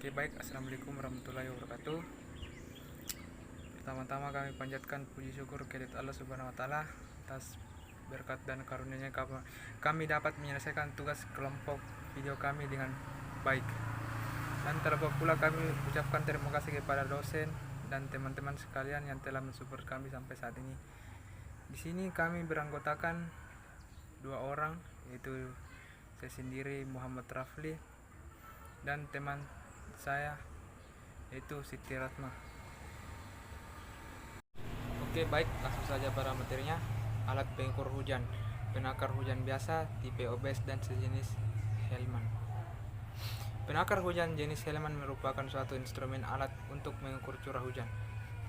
Oke baik, assalamualaikum warahmatullahi wabarakatuh. Pertama-tama kami panjatkan puji syukur kehadirat Allah Subhanahu Wa Taala atas berkat dan karunia-Nya kami dapat menyelesaikan tugas kelompok video kami dengan baik. Dan terlebih pula kami ucapkan terima kasih kepada dosen dan teman-teman sekalian yang telah mensupport kami sampai saat ini. Di sini kami beranggotakan 2 orang, yaitu saya sendiri Muhammad Rafli dan teman saya yaitu Siti Ratma. Oke baik, langsung saja pada materinya. Alat pengukur hujan, penakar hujan biasa, tipe OBS dan sejenis Hellman. Penakar hujan jenis Hellman merupakan suatu instrumen alat untuk mengukur curah hujan.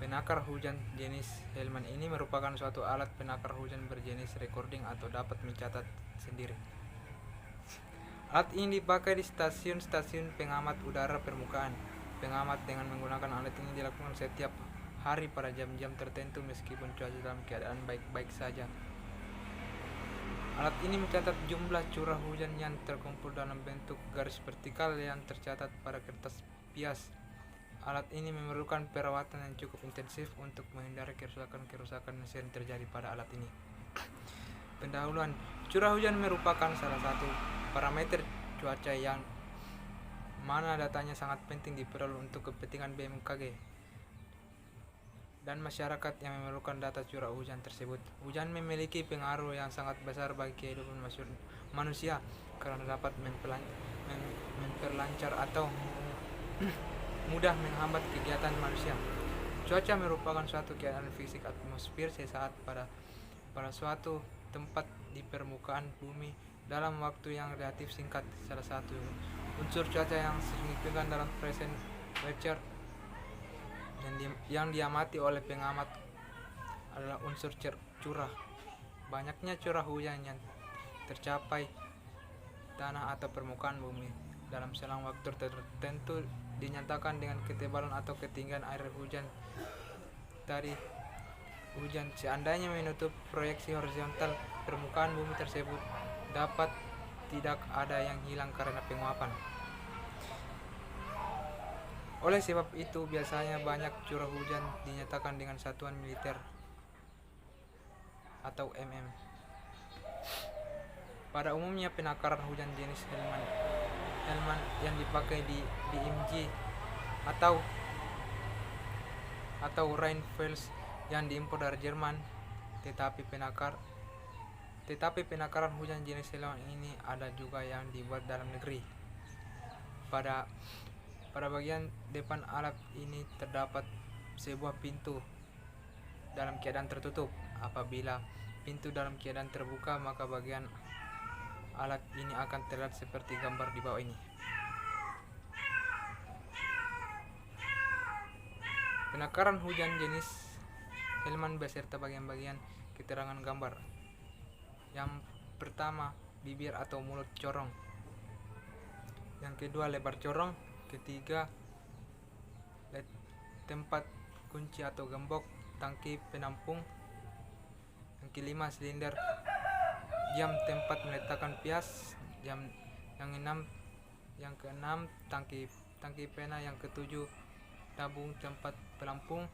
Penakar hujan jenis Hellman ini merupakan suatu alat penakar hujan berjenis recording atau dapat mencatat sendiri. Alat ini dipakai di stasiun-stasiun pengamat udara permukaan. Pengamat dengan menggunakan alat ini dilakukan setiap hari pada jam-jam tertentu meskipun cuaca dalam keadaan baik-baik saja. Alat ini mencatat jumlah curah hujan yang terkumpul dalam bentuk garis vertikal yang tercatat pada kertas pias. Alat ini memerlukan perawatan yang cukup intensif untuk menghindari kerusakan-kerusakan yang sering terjadi pada alat ini. Pendahuluan, curah hujan merupakan salah satu parameter cuaca yang mana datanya sangat penting diperoleh untuk kepentingan BMKG dan masyarakat yang memerlukan data curah hujan tersebut. Hujan memiliki pengaruh yang sangat besar bagi kehidupan manusia karena dapat memperlancar atau mudah menghambat kegiatan manusia. Cuaca merupakan suatu keadaan fisik atmosfer sesaat pada suatu tempat di permukaan bumi dalam waktu yang relatif singkat. Salah satu unsur cuaca yang signifikan dalam present weather yang diamati oleh pengamat adalah unsur curah. Banyaknya curah hujan yang tercapai tanah atau permukaan bumi dalam selang waktu tertentu dinyatakan dengan ketebalan atau ketinggian air hujan dari hujan. Seandainya menutup proyeksi horizontal permukaan bumi tersebut, dapat tidak ada yang hilang karena penguapan. Oleh sebab itu, biasanya banyak curah hujan dinyatakan dengan satuan militer atau mm. Pada umumnya penakaran hujan jenis Hellman yang dipakai di BMG atau Rheinfels yang diimpor dari Jerman, tetapi penakaran hujan jenis Hellman ini ada juga yang dibuat dalam negeri. Pada bagian depan alat ini terdapat sebuah pintu dalam keadaan tertutup. Apabila pintu dalam keadaan terbuka, maka bagian alat ini akan terlihat seperti gambar di bawah ini. Penakaran hujan jenis Hellman beserta bagian-bagian keterangan gambar. Yang pertama, bibir atau mulut corong. Yang kedua, lebar corong. Ketiga, tempat kunci atau gembok tangki penampung. Yang kelima, silinder jam tempat meletakkan pias. Yang keenam, tangki pena. Yang ketujuh, tabung tempat pelampung.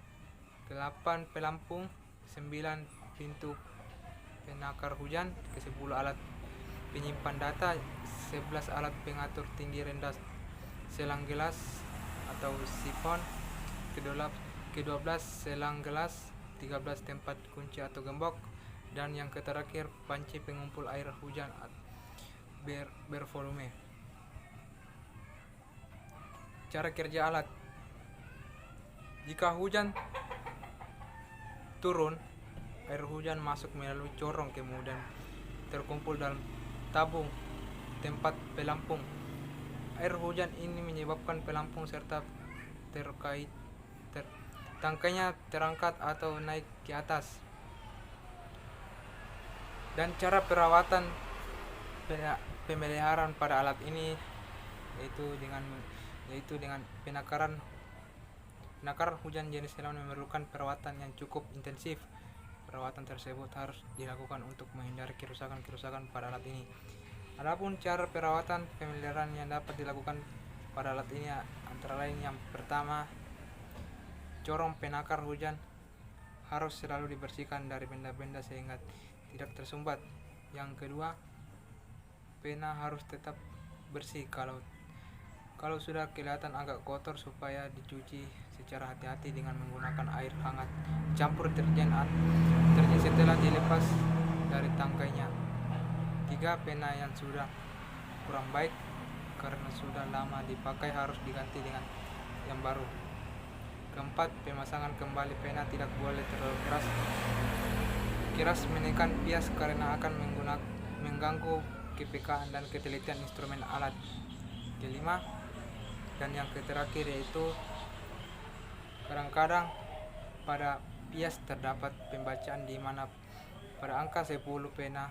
8, pelampung. 9, pintu penakar hujan. Ke-10, alat penyimpan data. 11, alat pengatur tinggi rendah selang gelas atau sifon. Ke-12, selang gelas. 13, tempat kunci atau gembok. Dan yang terakhir, panci pengumpul air hujan bervolume. Cara kerja alat. Jika hujan turun, air hujan masuk melalui corong kemudian terkumpul dalam tabung tempat pelampung. Air hujan ini menyebabkan pelampung serta tangkainya terangkat atau naik ke atas. Dan cara perawatan pemeliharaan pada alat ini yaitu dengan penakaran hujan jenis Hellman memerlukan perawatan yang cukup intensif. Perawatan tersebut harus dilakukan untuk menghindari kerusakan-kerusakan pada alat ini. Adapun cara perawatan pemeliharaan yang dapat dilakukan pada alat ini antara lain yang pertama, corong penakar hujan harus selalu dibersihkan dari benda-benda sehingga tidak tersumbat. Yang kedua, pena harus tetap bersih kalau sudah kelihatan agak kotor supaya dicuci secara hati-hati dengan menggunakan air hangat campur deterjen setelah dilepas dari tangkainya. 3. Pena yang sudah kurang baik karena sudah lama dipakai harus diganti dengan yang baru. 4. Pemasangan kembali pena tidak boleh terlalu keras menekan pias karena akan mengganggu kepekaan dan ketelitian instrumen alat. 5. Dan yang terakhir yaitu kadang-kadang pada pias terdapat pembacaan di mana pada angka 10 pena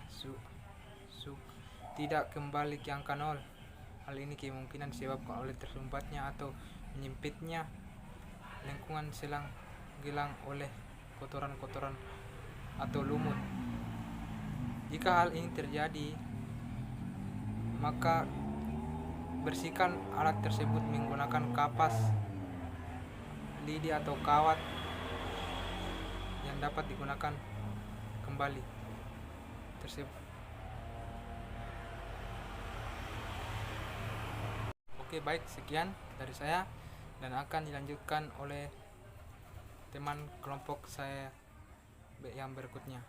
tidak kembali ke angka 0. Hal ini kemungkinan disebabkan oleh tersumbatnya atau menyempitnya lingkungan selang gelang oleh kotoran-kotoran atau lumut. Jika hal ini terjadi, maka bersihkan alat tersebut menggunakan kapas, lidi atau kawat yang dapat digunakan kembali tersebut. Oke, baik, sekian dari saya dan akan dilanjutkan oleh teman kelompok saya yang berikutnya.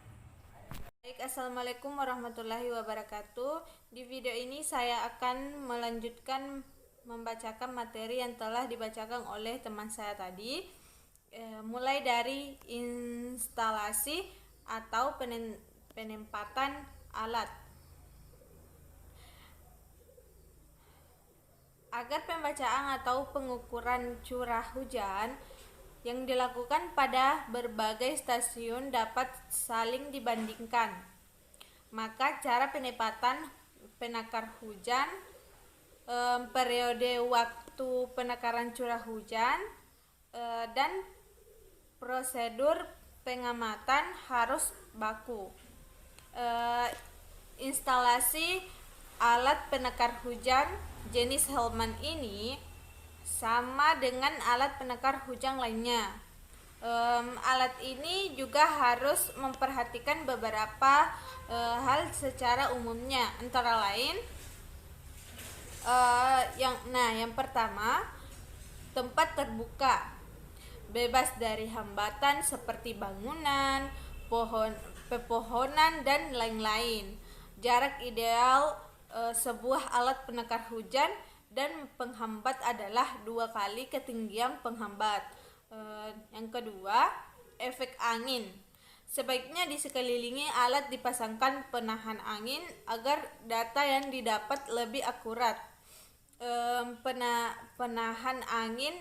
Baik, assalamualaikum warahmatullahi wabarakatuh. Di video ini saya akan melanjutkan membacakan materi yang telah dibacakan oleh teman saya tadi, mulai dari instalasi atau penempatan alat. Agar pembacaan atau pengukuran curah hujan yang dilakukan pada berbagai stasiun dapat saling dibandingkan, maka cara penempatan penakar hujan, periode waktu penakaran curah hujan, dan prosedur pengamatan harus baku. Instalasi alat penakar hujan jenis Hellman ini sama dengan alat penakar hujan lainnya. Alat ini juga harus memperhatikan beberapa hal secara umumnya, antara lain yang pertama, tempat terbuka bebas dari hambatan seperti bangunan, pepohonan dan lain-lain. Jarak ideal sebuah alat penakar hujan dan penghambat adalah 2 kali ketinggian penghambat. Yang kedua, efek angin. Sebaiknya di sekelilingi alat dipasangkan penahan angin agar data yang didapat lebih akurat. Penahan angin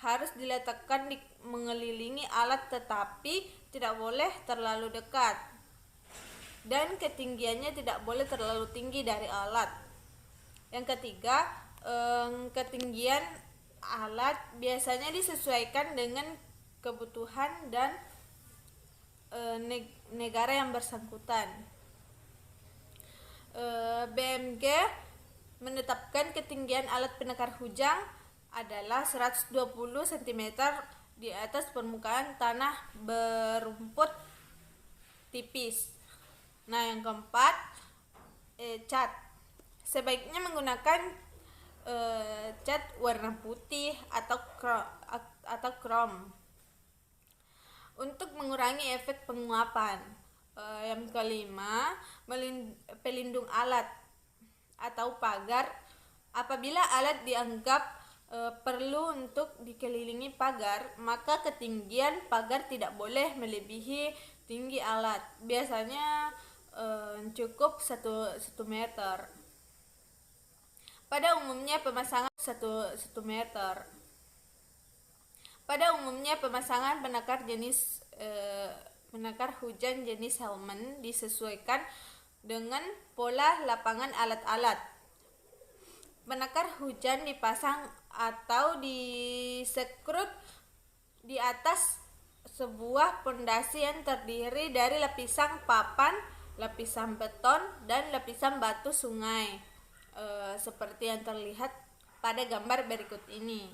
harus diletakkan di mengelilingi alat tetapi tidak boleh terlalu dekat, dan ketinggiannya tidak boleh terlalu tinggi dari alat. Yang ketiga, ketinggian alat biasanya disesuaikan dengan kebutuhan dan negara yang bersangkutan. BMG menetapkan ketinggian alat penakar hujan adalah 120 cm di atas permukaan tanah berumput tipis. Nah, yang keempat, cat. Sebaiknya menggunakan cat warna putih atau chrome untuk mengurangi efek penguapan. Yang kelima, pelindung alat atau pagar. Apabila alat dianggap perlu untuk dikelilingi pagar, maka ketinggian pagar tidak boleh melebihi tinggi alat. Biasanya cukup 1 meter. Pada umumnya pemasangan 1 meter. Pada umumnya pemasangan penakar hujan jenis Hellman disesuaikan dengan pola lapangan alat-alat. Penakar hujan dipasang atau disekrut di atas sebuah pondasi yang terdiri dari lapisan papan lapisan beton, dan lapisan batu sungai, seperti yang terlihat pada gambar berikut ini.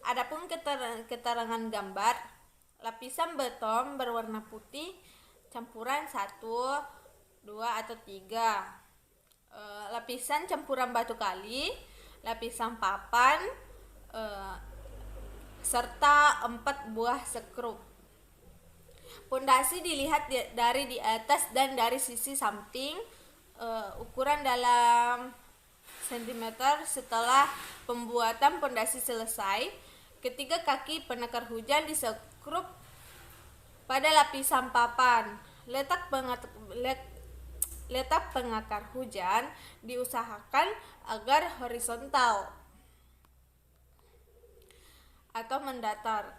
Adapun keterangan gambar, lapisan beton berwarna putih campuran 1, 2 atau 3. Lapisan campuran batu kali, lapisan papan, serta 4 buah sekrup. Pondasi dilihat dari di atas dan dari sisi samping. Ukuran dalam sentimeter. Setelah pembuatan pondasi selesai, ketiga kaki penakar hujan disekrup pada lapisan papan. Letak pengakar hujan diusahakan agar horizontal atau mendatar.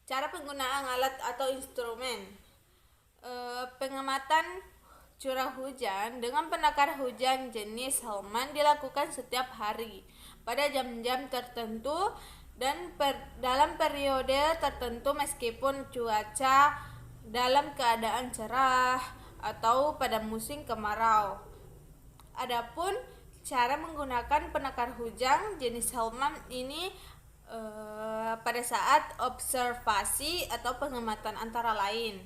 Cara penggunaan alat atau instrumen. Pengamatan curah hujan dengan penakar hujan jenis Hellman dilakukan setiap hari pada jam-jam tertentu dan dalam periode tertentu meskipun cuaca dalam keadaan cerah atau pada musim kemarau. Adapun cara menggunakan penakar hujan jenis Hellman ini pada saat observasi atau pengamatan antara lain.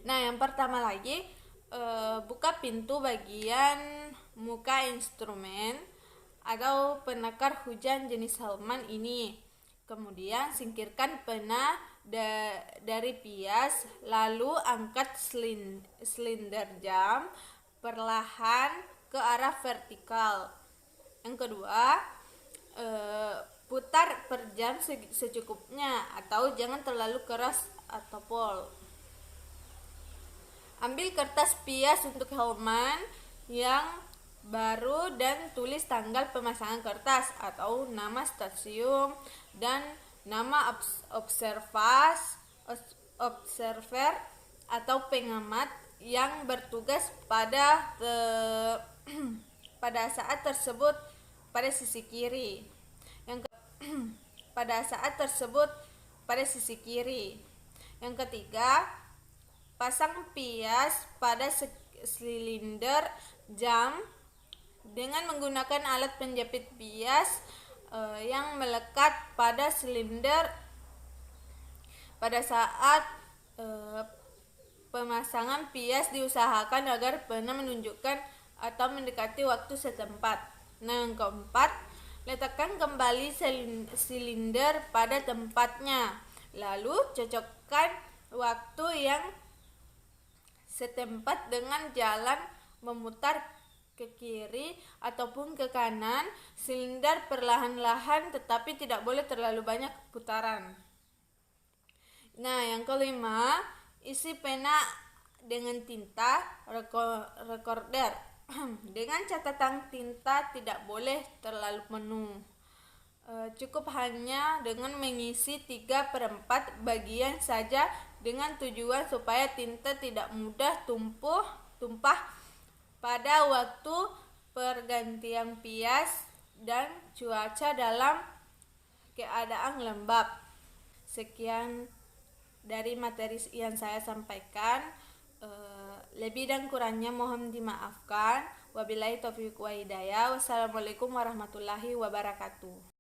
Nah, yang pertama lagi, buka pintu bagian muka instrumen atau penakar hujan jenis Hellman ini. Kemudian singkirkan pena dari pias, lalu angkat silinder jam perlahan ke arah vertikal. Yang kedua, putar per jam secukupnya atau jangan terlalu keras atau pol. Ambil kertas pias untuk Hellman yang baru dan tulis tanggal pemasangan kertas atau nama stasiun dan nama observer atau pengamat yang bertugas pada saat tersebut pada sisi kiri. Yang ketiga, pasang pias pada silinder jam dengan menggunakan alat penjepit pias yang melekat pada silinder. Pada saat pemasangan pias diusahakan agar pena menunjukkan atau mendekati waktu setempat. Nah, yang keempat, letakkan kembali silinder pada tempatnya, lalu cocokkan waktu yang setempat dengan jalan memutar ke kiri ataupun ke kanan silinder perlahan-lahan, tetapi tidak boleh terlalu banyak putaran. Nah, yang kelima, isi pena dengan tinta recorder. Dengan catatan tinta tidak boleh terlalu penuh. Cukup hanya dengan mengisi 3/4 bagian saja dengan tujuan supaya tinta tidak mudah tumpah pada waktu pergantian pias dan cuaca dalam keadaan lembab. Sekian dari materi yang saya sampaikan. Lebih dan kurangnya mohon dimaafkan. Wabillahi taufiq wa hidayah. Wassalamualaikum warahmatullahi wabarakatuh.